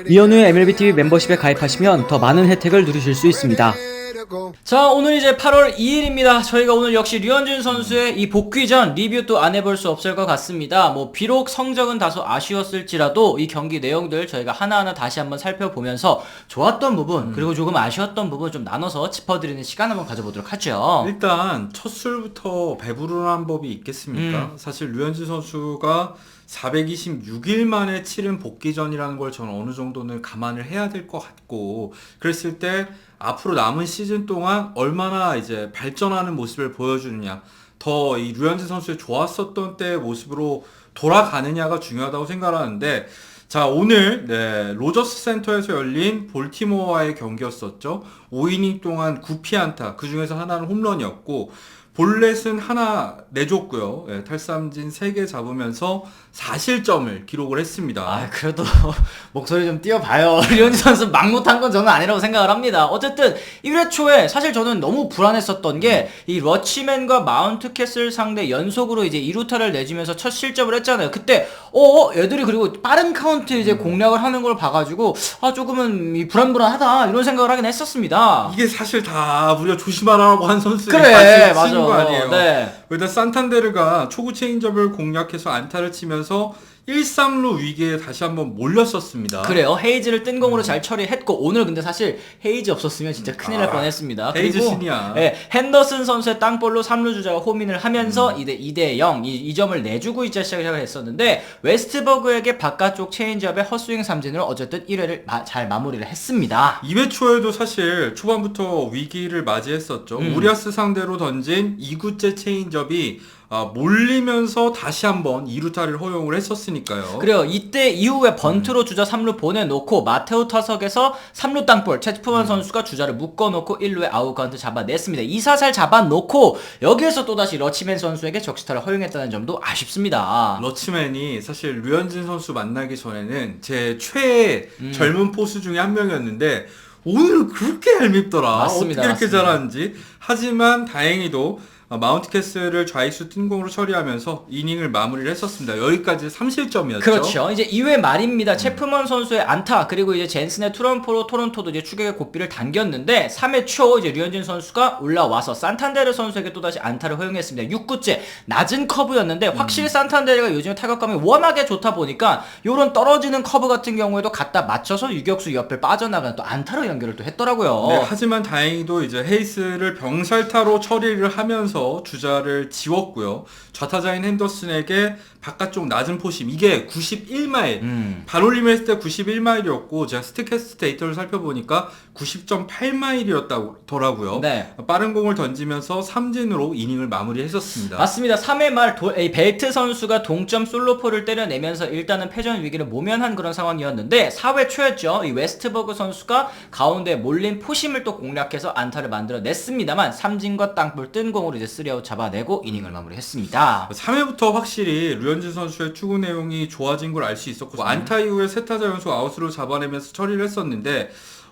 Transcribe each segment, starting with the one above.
이현우의 MLBTV 멤버십에 가입하시면 더 많은 혜택을 누리실 수 있습니다. 자, 오늘 이제 8월 2일입니다. 저희가 오늘 역시 류현진 선수의 이 복귀전 리뷰 또 안 해볼 수 없을 것 같습니다. 뭐 비록 성적은 다소 아쉬웠을지라도 이 경기 내용들 저희가 하나하나 다시 한번 살펴보면서 좋았던 부분 그리고 조금 아쉬웠던 부분 좀 나눠서 짚어드리는 시간 한번 가져보도록 하죠. 일단 첫 술부터 배부르는 법이 있겠습니까? 사실 류현진 선수가 426일 만에 치른 복귀전이라는 걸 저는 어느 정도는 감안을 해야 될 것 같고, 그랬을 때 앞으로 남은 시즌 동안 얼마나 이제 발전하는 모습을 보여주느냐, 더 이 류현진 선수의 좋았었던 때의 모습으로 돌아가느냐가 중요하다고 생각하는데, 자, 오늘 로저스 센터에서 열린 볼티모어와의 경기였었죠. 5이닝 동안 9피안타, 그 중에서 하나는 홈런이었고 볼넷은 하나 내줬고요. 탈삼진 3개 잡으면서 4실점을 기록을 했습니다. 아, 그래도 목소리 좀 띄워봐요. 류현진 선수 막 못한 건 저는 아니라고 생각을 합니다. 어쨌든 1회 초에 사실 저는 너무 불안했었던 게 이 러치맨과 마운트 캐슬 상대 연속으로 이제 2루타를 내주면서 첫 실점을 했잖아요. 그때 얘들이 그리고 빠른 카운트 이제 공략을 하는 걸 봐가지고 조금은 불안불안하다 이런 생각을 하긴 했었습니다. 이게 사실 다 우리가 조심하라고 한 선수들이 그래, 같이 치는 거 아니에요. 네. 일단 산탄데르가 초구 체인지업을 공략해서 안타를 치면서 1-3루 위기에 다시 한번 몰렸었습니다. 그래요. 헤이즈를 뜬공으로 잘 처리했고, 오늘 근데 사실 헤이즈 없었으면 진짜 큰일 날 뻔했습니다. 헤이즈 그리고 신이야. 핸더슨 선수의 땅볼로 3루 주자가 홈인을 하면서 2대0 이 점을 내주고 이제 시작을 했었는데, 웨스트버그에게 바깥쪽 체인지업의 헛스윙 삼진으로 어쨌든 1회를 잘 마무리를 했습니다. 2회 초에도 사실 초반부터 위기를 맞이했었죠. 우리아스 상대로 던진 2구째 체인지업이 몰리면서 다시 한번 2루타를 허용을 했었으니까요. 그래요. 이때 이후에 번트로 주자 3루 보내놓고 마테오 타석에서 3루 땅볼 체프먼 선수가 주자를 묶어놓고 1루에 아웃 카운트 잡아냈습니다. 2사살 잡아놓고 여기에서 또다시 러치맨 선수에게 적시타를 허용했다는 점도 아쉽습니다. 러치맨이 사실 류현진 선수 만나기 전에는 제 최애 젊은 포수 중에 한 명이었는데 오늘은 그렇게 얄밉더라. 맞습니다, 어떻게 이렇게 맞습니다. 잘하는지. 하지만 다행히도 마운트 캐슬을 좌익수 뜬공으로 처리하면서 이닝을 마무리를 했었습니다. 여기까지 3실점이었죠. 그렇죠. 이제 2회 말입니다. 체프먼 선수의 안타 그리고 이제 젠슨의 투런포로 토론토도 이제 추격의 고삐를 당겼는데 3회 초 이제 류현진 선수가 올라와서 산탄데르 선수에게 또다시 안타를 허용했습니다. 6구째 낮은 커브였는데 확실히 산탄데르가 요즘 타격감이 워낙에 좋다 보니까 요런 떨어지는 커브 같은 경우에도 갖다 맞춰서 유격수 옆에 빠져나가는 또 안타로 연결을 또 했더라고요. 네, 하지만 다행히도 이제 헤이스를 병살타로 처리를 하면서 주자를 지웠고요. 좌타자인 핸더슨에게 바깥쪽 낮은 포심, 이게 91마일. 발올림을 했을 때 91마일이었고 제가 스태캐스트 데이터를 살펴보니까 90.8마일이었더라고요. 네. 빠른 공을 던지면서 삼진으로 이닝을 마무리했었습니다. 맞습니다. 3회 말 벨트 선수가 동점 솔로포를 때려내면서 일단은 패전 위기를 모면한 그런 상황이었는데 4회 초였죠. 이 웨스트버그 선수가 가운데 몰린 포심을 또 공략해서 안타를 만들어냈습니다만 삼진과 땅볼 뜬 공으로 이제 3아웃 잡아내고 이닝을 마무리했습니다. 3회부터 확실히 류현진 선수의 투구 내용이 좋아진 걸 알 수 있었고 안타 이후에 세 타자 연속 아웃으로 잡아내면서 처리를 했었는데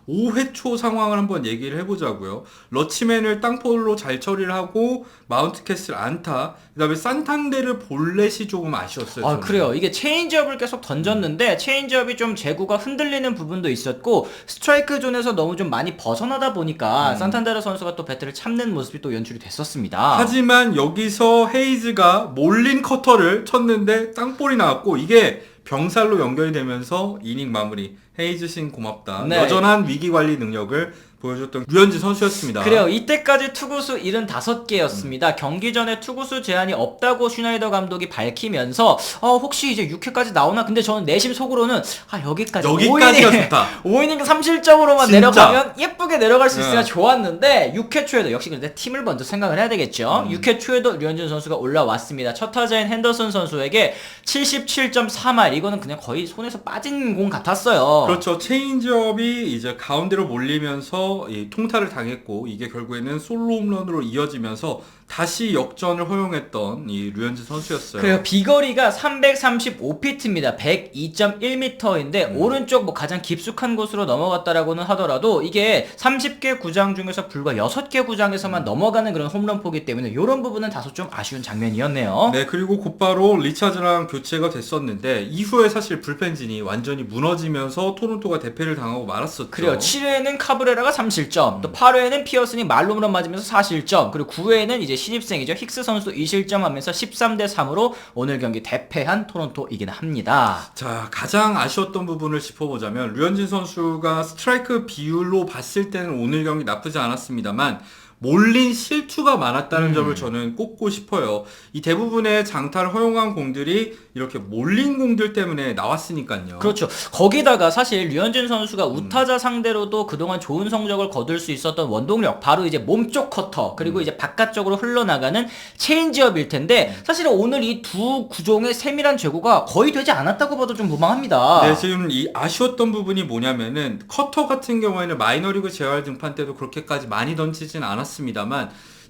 5회 초 상황을 한번 얘기를 해보자고요. 러치맨을 땅볼로 잘 처리를 하고 마운트 캐슬 안타, 그다음에 산탄데르 볼넷이 조금 아쉬웠어요. 저는. 그래요. 이게 체인지업을 계속 던졌는데 체인지업이 좀 제구가 흔들리는 부분도 있었고 스트라이크 존에서 너무 좀 많이 벗어나다 보니까 산탄데르 선수가 또 배트를 참는 모습이 또 연출이 됐었습니다. 하지만 여기서 헤이즈가 몰린 커터를 쳤는데 땅볼이 나왔고 이게 병살로 연결이 되면서 이닝 마무리. 헤이즈 신 고맙다. 네. 여전한 위기 관리 능력을 보여줬던 류현진 선수였습니다. 그래요. 이때까지 투구수 75개였습니다. 경기 전에 투구수 제한이 없다고 슈나이더 감독이 밝히면서 혹시 이제 6회까지 나오나? 근데 저는 내심 속으로는 여기까지가 5이닝, 좋다. 5이닝 3실점으로만 진짜. 내려가면 예쁘게 내려갈 수 있으나 네. 좋았는데 6회 초에도 역시 근데 팀을 먼저 생각을 해야 되겠죠. 6회 초에도 류현진 선수가 올라왔습니다. 첫 타자인 핸더슨 선수에게 77.3할, 이거는 그냥 거의 손에서 빠진 공 같았어요. 그렇죠. 체인지업이 이제 가운데로 몰리면서 홈런에서 이 통타를 당했고 이게 결국에는 솔로 홈런으로 이어지면서 다시 역전을 허용했던 이 류현진 선수였어요. 그래요. 비거리가 335피트입니다. 102.1m인데 오른쪽 뭐 가장 깊숙한 곳으로 넘어갔다라고는 하더라도 이게 30개 구장 중에서 불과 6개 구장에서만 넘어가는 그런 홈런포기 때문에 이런 부분은 다소 좀 아쉬운 장면이었네요. 네, 그리고 곧바로 리차즈랑 교체가 됐었는데 이후에 사실 불펜진이 완전히 무너지면서 토론토가 대패를 당하고 말았었죠. 그래요. 7회에는 카브레라가 3실점, 또 8회에는 피어슨이 말홈런 맞으면서 4실점, 그리고 9회에는 이제 신입생이죠. 힉스 선수 2실점하면서 13대3으로 오늘 경기 대패한 토론토이긴 합니다. 자, 가장 아쉬웠던 부분을 짚어보자면 류현진 선수가 스트라이크 비율로 봤을 때는 오늘 경기 나쁘지 않았습니다만 몰린 실투가 많았다는 점을 저는 꼽고 싶어요. 이 대부분의 장타를 허용한 공들이 이렇게 몰린 공들 때문에 나왔으니까요. 그렇죠. 거기다가 사실 류현진 선수가 우타자 상대로도 그동안 좋은 성적을 거둘 수 있었던 원동력, 바로 이제 몸쪽 커터, 그리고 이제 바깥쪽으로 흘러나가는 체인지업일 텐데 사실은 오늘 이 두 구종의 세밀한 제고가 거의 되지 않았다고 봐도 좀 무방합니다. 네, 지금 이 아쉬웠던 부분이 뭐냐면은 커터 같은 경우에는 마이너리그 재활 등판 때도 그렇게까지 많이 던지진 않았습니다만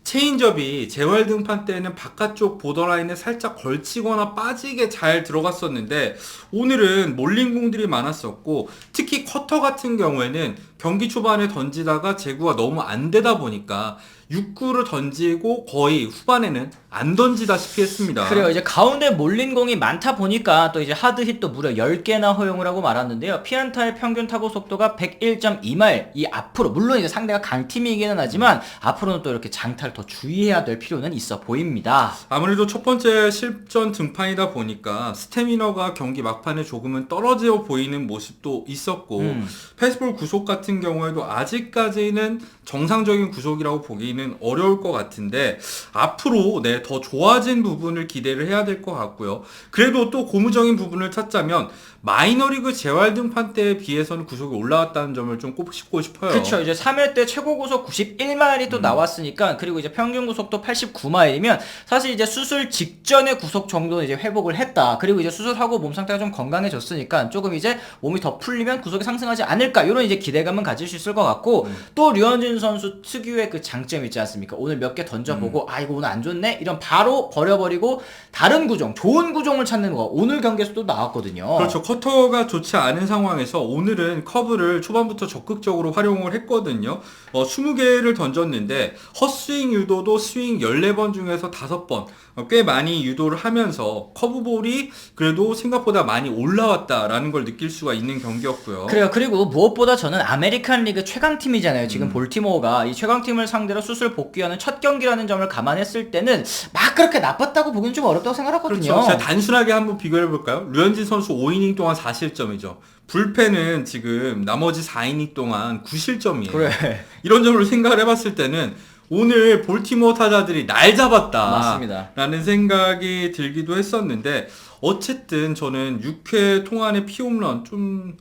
체인지업이 재활 등판 때는 바깥쪽 보더라인에 살짝 걸치거나 빠지게 잘 들어갔었는데 오늘은 몰린 공들이 많았었고 특히 커터 같은 경우에는 경기 초반에 던지다가 제구가 너무 안 되다 보니까 6구를 던지고 거의 후반에는 안 던지다시피 했습니다. 그래요. 이제 가운데 몰린 공이 많다 보니까 또 이제 하드힛도 무려 10개나 허용을 하고 말았는데요. 피안타의 평균 타구 속도가 101.2마일. 이 앞으로 물론 이제 상대가 강팀이기는 하지만 앞으로는 또 이렇게 장타를 더 주의해야 될 필요는 있어 보입니다. 아무래도 첫 번째 실전 등판이다 보니까 스태미너가 경기 막판에 조금은 떨어져 보이는 모습도 있었고 패스볼 구속 같은 경우에도 아직까지는 정상적인 구속이라고 보기는 어려울 것 같은데 앞으로 더 좋아진 부분을 기대를 해야 될 것 같고요. 그래도 또 고무적인 부분을 찾자면 마이너리그 재활 등판 때에 비해서는 구속이 올라왔다는 점을 좀 꼽고 싶어요. 그렇죠. 이제 3회 때 최고 구속 91마일이 또 나왔으니까, 그리고 이제 평균 구속도 89마일이면 사실 이제 수술 직전의 구속 정도는 이제 회복을 했다. 그리고 이제 수술하고 몸 상태가 좀 건강해졌으니까 조금 이제 몸이 더 풀리면 구속이 상승하지 않을까, 이런 이제 기대감은 가질 수 있을 것 같고 또 류현진 선수 특유의 그 장점 있지 않습니까? 오늘 몇 개 던져보고 아 이거 오늘 안 좋네? 이런 바로 버려버리고 다른 구종, 좋은 구종을 찾는 거 오늘 경기에서도 나왔거든요. 그렇죠. 커터가 좋지 않은 상황에서 오늘은 커브를 초반부터 적극적으로 활용을 했거든요. 20개를 던졌는데 헛스윙 유도도 스윙 14번 중에서 5번 꽤 많이 유도를 하면서 커브볼이 그래도 생각보다 많이 올라왔다라는 걸 느낄 수가 있는 경기였고요. 그래요. 그리고 무엇보다 저는 아메리칸 리그 최강팀이잖아요. 지금 볼티모어가 이 최강팀을 상대로 수술 복귀하는 첫 경기라는 점을 감안했을 때는 막 그렇게 나빴다고 보기는 좀 어렵다고 생각하거든요. 그렇죠. 제가 단순하게 한번 비교해볼까요? 류현진 선수 5이닝 동안 4실점이죠. 불펜은 지금 나머지 4이닝 동안 9실점이에요. 그래. 이런 점으로 생각을 해봤을 때는 오늘 볼티모어 타자들이 날 잡았다. 맞습니다. 라는 생각이 들기도 했었는데 어쨌든 저는 6회 통안의 피홈런 좀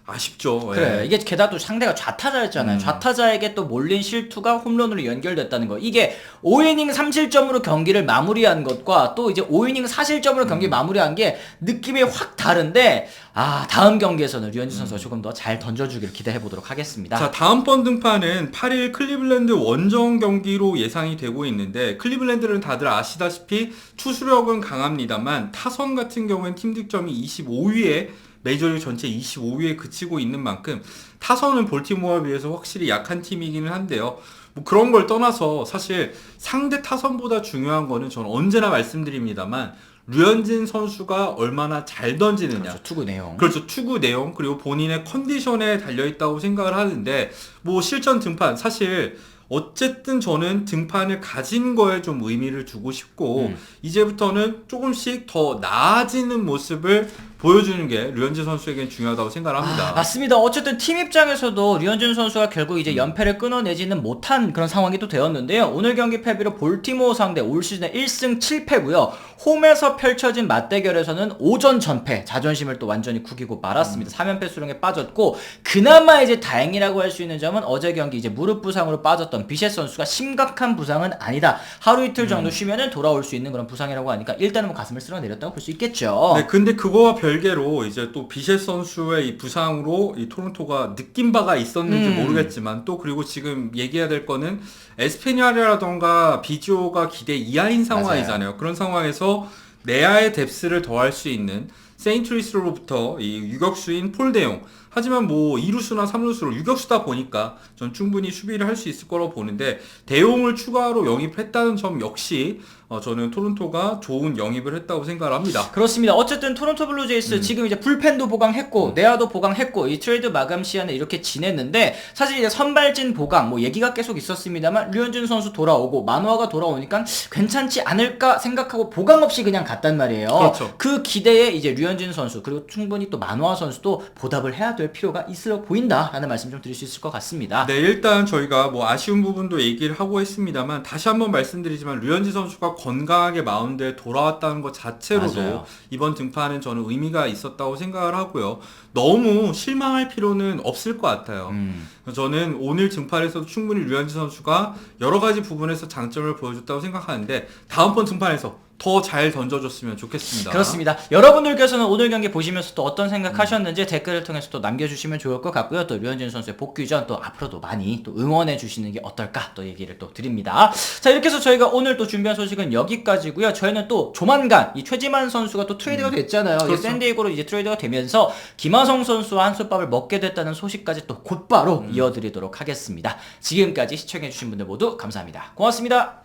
아쉽죠. 그래. 예. 이게 게다가 또 상대가 좌타자였잖아요. 좌타자에게 또 몰린 실투가 홈런으로 연결됐다는 거. 이게 5이닝 3실점으로 경기를 마무리한 것과 또 이제 5이닝 4실점으로 경기 마무리한 게 느낌이 확 다른데, 아, 다음 경기에서는 류현진 선수가 조금 더 잘 던져주기를 기대해 보도록 하겠습니다. 자, 다음번 등판은 8일 클리블랜드 원정 경기로 예상이 되고 있는데 클리블랜드는 다들 아시다시피 투수력은 강합니다만 타선 같은 경우엔 팀 득점이 25위에 메이저리그 전체 25위에 그치고 있는 만큼 타선은 볼티모어에 비해서 확실히 약한 팀이기는 한데요. 뭐 그런 걸 떠나서 사실 상대 타선보다 중요한 거는 저는 언제나 말씀드립니다만 류현진 선수가 얼마나 잘 던지느냐. 그렇죠. 투구 내용. 그렇죠. 투구 내용 그리고 본인의 컨디션에 달려있다고 생각을 하는데 뭐 실전 등판 사실 어쨌든 저는 등판을 가진 거에 좀 의미를 두고 싶고 이제부터는 조금씩 더 나아지는 모습을 보여주는 게 류현진 선수에겐 중요하다고 생각을 합니다. 맞습니다. 어쨌든 팀 입장에서도 류현진 선수가 결국 이제 연패를 끊어내지는 못한 그런 상황이 또 되었는데요. 오늘 경기 패배로 볼티모어 상대 올 시즌 1승 7패고요. 홈에서 펼쳐진 맞대결에서는 5전 전패, 자존심을 또 완전히 구기고 말았습니다. 3연패 수렁에 빠졌고 그나마 이제 다행이라고 할 수 있는 점은 어제 경기 이제 무릎 부상으로 빠졌던 비셋 선수가 심각한 부상은 아니다. 하루 이틀 정도 쉬면은 돌아올 수 있는 그런 부상이라고 하니까 일단은 뭐 가슴을 쓸어내렸다고 볼 수 있겠죠. 네, 근데 그거와 별 별개로 이제 또 비셰 선수의 이 부상으로 이 토론토가 느낀 바가 있었는지 모르겠지만 또 그리고 지금 얘기해야 될 거는 에스페냐라던가 비지오가 기대 이하인 상황이잖아요. 그런 상황에서 내야의 뎁스를 더할 수 있는 세인트루이스로부터 이 유격수인 폴 데용, 하지만 뭐 2루수나 3루수로 유격수다 보니까 전 충분히 수비를 할 수 있을 거라고 보는데 대용을 추가로 영입했다는 점 역시 저는 토론토가 좋은 영입을 했다고 생각을 합니다. 그렇습니다. 어쨌든 토론토 블루제이스 지금 이제 불펜도 보강했고 내야도 보강했고 이 트레이드 마감 시한을 이렇게 지냈는데 사실 이제 선발진 보강 뭐 얘기가 계속 있었습니다만 류현진 선수 돌아오고 만화가 돌아오니까 괜찮지 않을까 생각하고 보강 없이 그냥 갔단 말이에요. 그렇죠. 그 기대에 이제 류현진 선수 그리고 충분히 또 만화 선수도 보답을 해야 될 필요가 있어 보인다라는 말씀 좀 드릴 수 있을 것 같습니다. 네, 일단 저희가 뭐 아쉬운 부분도 얘기를 하고 했습니다만 다시 한번 말씀드리지만 류현진 선수가 건강하게 마운드에 돌아왔다는 것 자체로도 맞아요. 이번 등판은 저는 의미가 있었다고 생각을 하고요. 너무 실망할 필요는 없을 것 같아요. 저는 오늘 등판에서도 충분히 류현진 선수가 여러 가지 부분에서 장점을 보여줬다고 생각하는데 다음번 등판에서 더 잘 던져줬으면 좋겠습니다. 그렇습니다. 여러분들께서는 오늘 경기 보시면서 또 어떤 생각하셨는지 댓글을 통해서 또 남겨주시면 좋을 것 같고요. 또 류현진 선수의 복귀전 또 앞으로도 많이 또 응원해 주시는 게 어떨까 또 얘기를 또 드립니다. 자, 이렇게 해서 저희가 오늘 또 준비한 소식은 여기까지고요. 저희는 또 조만간 이 최지만 선수가 또 트레이드가 됐잖아요. 그렇죠. 샌디에이고로 이제 트레이드가 되면서 김하성 선수와 한솥밥을 먹게 됐다는 소식까지 또 곧바로 이어드리도록 하겠습니다. 지금까지 시청해주신 분들 모두 감사합니다. 고맙습니다.